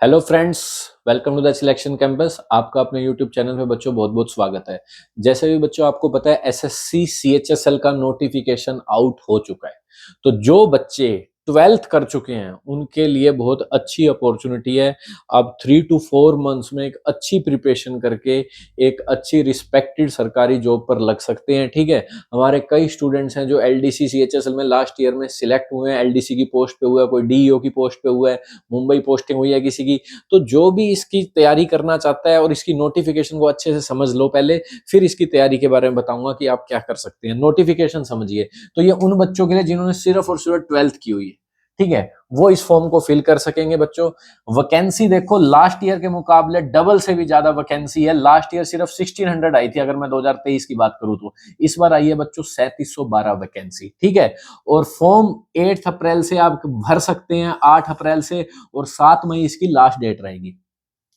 Hello friends, welcome to the selection campus. आपका अपने YouTube channel पे बच्चों बहुत बहुत स्वागत है। जैसे भी बच्चों आपको पता है एसएससी सीएचएसएल का नोटिफिकेशन आउट हो चुका है। तो जो बच्चे 12th कर चुके हैं उनके लिए बहुत अच्छी अपॉर्चुनिटी है। अब 3 to 4 मंथ्स में एक अच्छी प्रिपरेशन करके एक अच्छी रिस्पेक्टेड सरकारी जॉब पर लग सकते हैं। ठीक है, हमारे कई स्टूडेंट्स हैं जो एलडीसी सीएचएसएल में लास्ट ईयर में सिलेक्ट हुए हैं। एलडीसी की पोस्ट पे हुआ है, कोई डीईओ की पोस्ट पे हुआ है, मुंबई पोस्टिंग हुई है किसी की। तो जो भी इसकी तैयारी करना चाहता है और इसकी नोटिफिकेशन को अच्छे से समझ लो पहले, फिर इसकी तैयारी के बारे में बताऊंगा कि आप क्या कर सकते हैं। नोटिफिकेशन समझिए तो ये उन बच्चों के लिए जिन्होंने सिर्फ और सिर्फ 12th की हुई है, ठीक है, वो इस फॉर्म को फिल कर सकेंगे। बच्चों वैकेंसी देखो, लास्ट ईयर के मुकाबले डबल से भी ज्यादा वैकेंसी है। लास्ट ईयर सिर्फ 1600 आई थी, अगर मैं 2023 की बात करूं तो इस बार आई है बच्चों 3712 वैकेंसी। ठीक है, और फॉर्म 8 अप्रैल से आप भर सकते हैं, 8 अप्रैल से, और 7 मई इसकी लास्ट डेट रहेगी।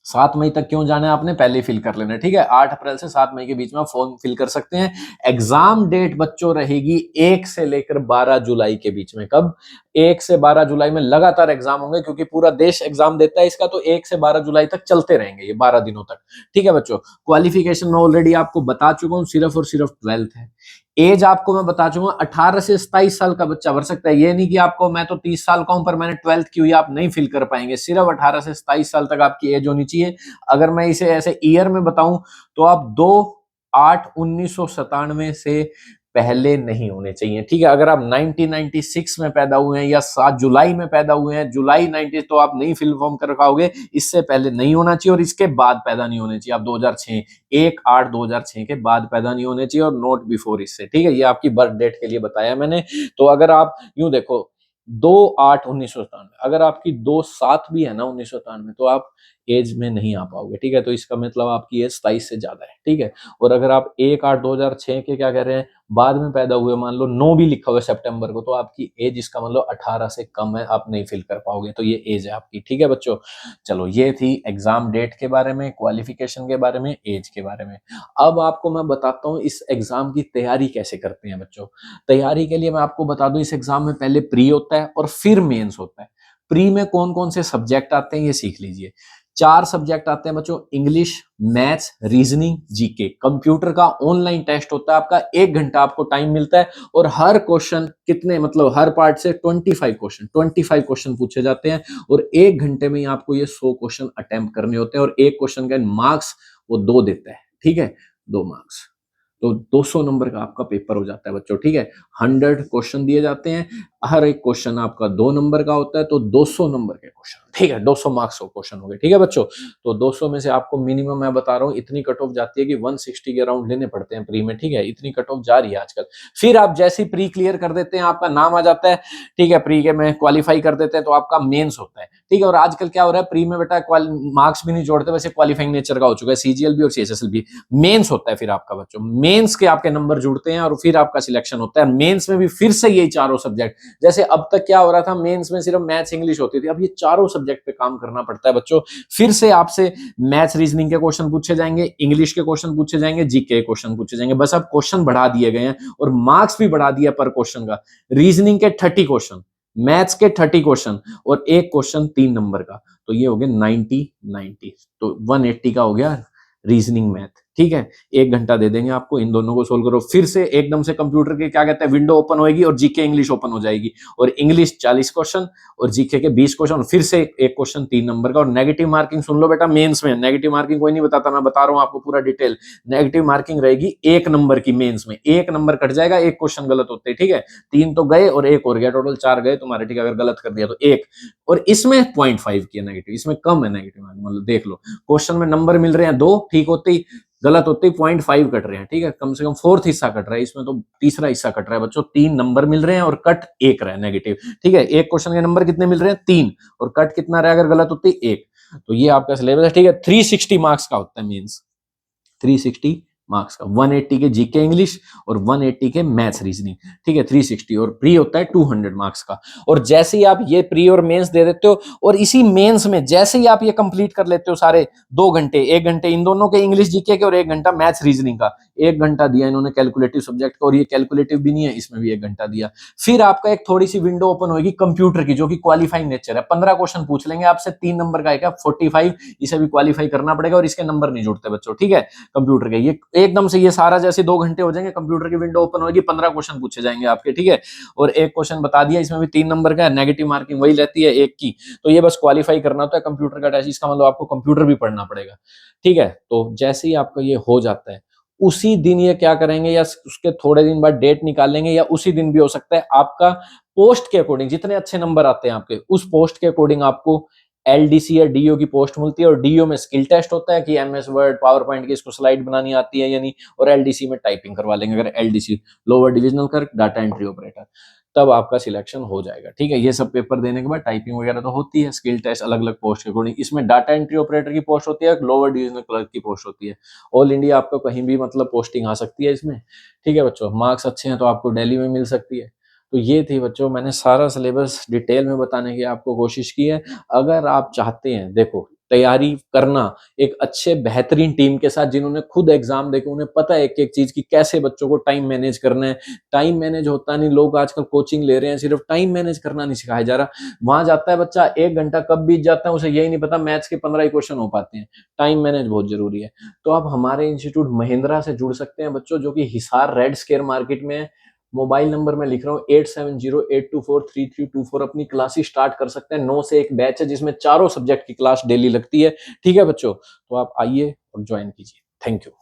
7 मई तक क्यों जाना है, आपने पहले फिल कर लेना है। ठीक है, 8 अप्रैल से 7 मई के बीच में आप फॉर्म फिल कर सकते हैं। एग्जाम डेट बच्चों रहेगी 1 से लेकर 12 जुलाई के बीच में। कब? 1 से 12 जुलाई में लगातार एग्जाम होंगे, क्योंकि पूरा देश एग्जाम देता है इसका। तो 1 से 12 जुलाई तक चलते रहेंगे ये 12 दिनों तक। ठीक है बच्चों, क्वालिफिकेशन में ऑलरेडी आपको बता चुका हूं, सिर्फ और सिर्फ 12th है। एज आपको मैं बता चुका हूं, 18 से 27 साल का बच्चा भर सकता है। ये नहीं कि आपको मैं तो 30 साल का हूं पर मैंने 12th की हुई, आप नहीं फिल कर पाएंगे। सिर्फ 18 से 27 साल तक आपकी एज होनी चाहिए। अगर मैं इसे ऐसे ईयर में बताऊं तो आप 2/8/1997 से पहले नहीं होने चाहिए। ठीक है, अगर आप 1996 में पैदा हुए हैं या 7 जुलाई में पैदा हुए हैं, जुलाई 90, तो आप नहीं फिल फॉर्म कर पाओगे। इससे पहले नहीं होना चाहिए और इसके बाद पैदा नहीं होने चाहिए। आप 2006 1/8/2006 के बाद पैदा नहीं होने चाहिए और नोट बिफोर इससे। ठीक है, ये आपकी बर्थ डेट के लिए बताया मैंने। तो अगर आप यूं देखो 2/8/1997, अगर आपकी 2/7 भी है ना 1997, तो आप एज में नहीं आ पाओगे। ठीक है, तो इसका मतलब आपकी एज 27 से ज्यादा है। ठीक है, और अगर आप 1/8/2006 के क्या कह रहे हैं, बाद में पैदा हुए, मान लो 9 भी लिखा हुआ है सितंबर को, तो आपकी एज, इसका मतलब 18 से कम है, आप नहीं फिल कर पाओगे। तो ये एज है आपकी। ठीक है बच्चों, चलो ये थी एग्जाम डेट के बारे में, क्वालिफिकेशन के बारे में, एज के बारे में। अब आपको मैं बताता हूँ इस एग्जाम की तैयारी कैसे करते हैं बच्चों। तैयारी के लिए मैं आपको बता दूं, इस एग्जाम में पहले प्री होता है और फिर मेंस होता है। प्री में कौन कौन से सब्जेक्ट आते हैं ये सीख लीजिए। 4 सब्जेक्ट आते हैं बच्चों, English, maths, reasoning, GK. Computer का ऑनलाइन टेस्ट होता है आपका, 1 घंटा आपको टाइम मिलता है। और हर क्वेश्चन कितने, मतलब हर पार्ट से 25 क्वेश्चन पूछे जाते हैं। और 1 घंटे में ही आपको ये 100 क्वेश्चन अटेम्प्ट करने होते हैं। और एक क्वेश्चन का मार्क्स वो 2 देता है। ठीक है, 2 मार्क्स, तो 200 नंबर का आपका पेपर हो जाता है बच्चों। ठीक है, 100 क्वेश्चन दिए जाते हैं, हर एक क्वेश्चन आपका 2 नंबर का होता है, तो 200 नंबर के क्वेश्चन। ठीक है, 200 मार्क्स का क्वेश्चन हो गए। ठीक है बच्चों, तो 200 में से आपको मिनिमम, मैं बता रहा हूँ, इतनी कट ऑफ जाती है कि 160 के अराउंड लेने पड़ते हैं प्री में। ठीक है, इतनी कट ऑफ जा रही है आजकल। फिर आप जैसे ही प्री क्लियर कर देते हैं, आपका नाम आ जाता है। ठीक है, प्री के में क्वालिफाई कर देते हैं तो आपका मेंस होता है। ठीक है, और आजकल क्या हो रहा है, प्री में बेटा मार्क्स भी नहीं जोड़ते, वैसे क्वालिफाइंग नेचर का हो चुका है, सीजीएल भी और सीएचएसएल भी। मेंस होता है फिर आपका बच्चों, मेंस के आपके नंबर जुड़ते हैं और फिर आपका सिलेक्शन होता है। मेंस में भी फिर से यही चारों सब्जेक्ट, जैसे अब तक क्या हो रहा था, मेंस में सिर्फ मैथ्स इंग्लिश होती थी, अब ये चारों सब्जेक्ट पे काम करना पड़ता है बच्चों। फिर से आपसे मैथ्स रीजनिंग के क्वेश्चन पूछे जाएंगे, इंग्लिश के क्वेश्चन पूछे जाएंगे, जीके के क्वेश्चन पूछे जाएंगे। बस अब क्वेश्चन बढ़ा दिए गए हैं और मार्क्स भी बढ़ा दिया पर क्वेश्चन का। रीजनिंग के 30 क्वेश्चन, मैथ्स के 30 क्वेश्चन, और एक क्वेश्चन 3 नंबर का, तो ये हो गया 90 तो 180 का हो गया रीजनिंग मैथ। ठीक है, 1 घंटा दे देंगे आपको, इन दोनों को सोल्व करो। फिर से एकदम से कंप्यूटर के क्या कहते हैं, विंडो ओपन होगी और जीके इंग्लिश ओपन हो जाएगी। और इंग्लिश 40 क्वेश्चन और जीके के 20 क्वेश्चन, फिर से एक क्वेश्चन 3 नंबर का। और नेगेटिव मार्किंग सुन लो बेटा, मेंस में नेगेटिव मार्किंग कोई नहीं बताता, मैं बता रहा हूं आपको पूरा डिटेल। नेगेटिव मार्किंग रहेगी 1 नंबर की मेंस में, 1 नंबर कट जाएगा, एक क्वेश्चन गलत होते हैं। ठीक है, 3 तो गए और एक और गया, टोटल 4 गए तुम्हारे। ठीक है, अगर गलत कर दिया तो 1, और इसमें 0.5 किया नेगेटिव, इसमें कम है नेगेटिव मार्किंग। मतलब देख लो, क्वेश्चन में नंबर मिल रहे हैं 2, ठीक होते ही गलत होते ही 0.5 कट रहे हैं। ठीक है, कम से कम 4th हिस्सा कट रहा है, इसमें तो तीसरा हिस्सा कट रहा है बच्चों। 3 नंबर मिल रहे हैं और कट 1 रहा है नेगेटिव। ठीक है, एक क्वेश्चन के नंबर कितने मिल रहे हैं, 3, और कट कितना रहा अगर गलत होती 1। तो ये आपका सिलेबस है। ठीक है, 360 मार्क्स का होता है मेंस, 360 मार्क्स का, 180 के जीके इंग्लिश और 180 के मैथ्स रीजनिंग, ठीक है 360, और प्री होता है 200 मार्क्स का। और जैसे ही आप ये प्री और मेंस दे देते हो और इसी मेंस में जैसे ही आप ये कंप्लीट कर लेते हो सारे 2 घंटे, 1 घंटे इन दोनों के इंग्लिश जीके के और 1 घंटा मैथ्स रीजनिंग का, 1 घंटा दिया इन्होंने कैलकुलेटिव सब्जेक्ट का, और ये कैलकुलेटिव भी नहीं है, इसमें भी 1 घंटा दिया। फिर आपका एक थोड़ी सी विंडो ओपन होगी कंप्यूटर की, जो कि क्वालिफाइंग नेचर है, 15 क्वेश्चन पूछ लेंगे आपसे, 3 नंबर का है 45, इसे भी क्वालिफाई करना पड़ेगा और इसके नंबर नहीं जुड़ते बच्चों, ठीक है। कंप्यूटर के ये एकदम से ये सारा जैसे 2 घंटे हो जाएंगे, कंप्यूटर की विंडो ओपन होगी, 15 क्वेश्चन पूछे जाएंगे आपके, ठीक है। और एक क्वेश्चन बता दिया, इसमें भी 3 नंबर का है, नेगेटिव मार्किंग वही रहती है एक की, तो ये बस क्वालिफाई करना होता है कंप्यूटर का टेस्ट, इसका मतलब आपको कंप्यूटर भी पढ़ना पड़ेगा, ठीक है। तो जैसे ही आपका ये हो जाता है, उसी दिन ये क्या करेंगे, या उसके थोड़े दिन बाद डेट निकाल लेंगे, या उसी दिन भी हो सकता है, आपका पोस्ट के अकॉर्डिंग जितने अच्छे नंबर आते हैं आपके, उस पोस्ट के अकॉर्डिंग आपको एलडीसी या डीओ की पोस्ट मिलती है। और डीओ में स्किल टेस्ट होता है कि एमएस वर्ड पावर पॉइंट की इसको स्लाइड बनानी आती है या नहीं, और एलडीसी में टाइपिंग करवा लेंगे, अगर LDC lower divisional clerk data entry operator, तब आपका सिलेक्शन हो जाएगा, ठीक है। ये सब पेपर देने के बाद टाइपिंग वगैरह तो होती है, स्किल टेस्ट अलग अलग पोस्ट के अकॉर्डिंग, इसमें डाटा एंट्री ऑपरेटर की पोस्ट होती है, लोअर डिविजनल क्लर्क की पोस्ट होती है। ऑल इंडिया आपको कहीं भी मतलब पोस्टिंग आ सकती है इसमें, ठीक है बच्चों। मार्क्स अच्छे हैं तो आपको दिल्ली में मिल सकती है। तो ये थी बच्चों, मैंने सारा सिलेबस डिटेल में बताने की आपको कोशिश की है। अगर आप चाहते हैं, देखो तैयारी करना एक अच्छे बेहतरीन टीम के साथ, जिन्होंने खुद एग्जाम देखे, उन्हें पता है एक एक चीज की कैसे बच्चों को टाइम मैनेज करना है। टाइम मैनेज होता नहीं, लोग आजकल कोचिंग ले रहे हैं, सिर्फ टाइम मैनेज करना नहीं सिखाया जा रहा। वहां जाता है बच्चा, 1 घंटा कब बीत जाता है उसे यही नहीं पता, मैथ्स के 15 ही क्वेश्चन हो पाते हैं। टाइम मैनेज बहुत जरूरी है। तो आप हमारे इंस्टीट्यूट महिंद्रा से जुड़ सकते हैं बच्चों, जो कि हिसार रेड स्क्वायर मार्केट में है। मोबाइल नंबर मैं लिख रहा हूँ 8708243324, अपनी क्लासेस स्टार्ट कर सकते हैं। 9 से 1 बैच है जिसमें चारों सब्जेक्ट की क्लास डेली लगती है, ठीक है बच्चों। तो आप आइए और ज्वाइन कीजिए। Thank you.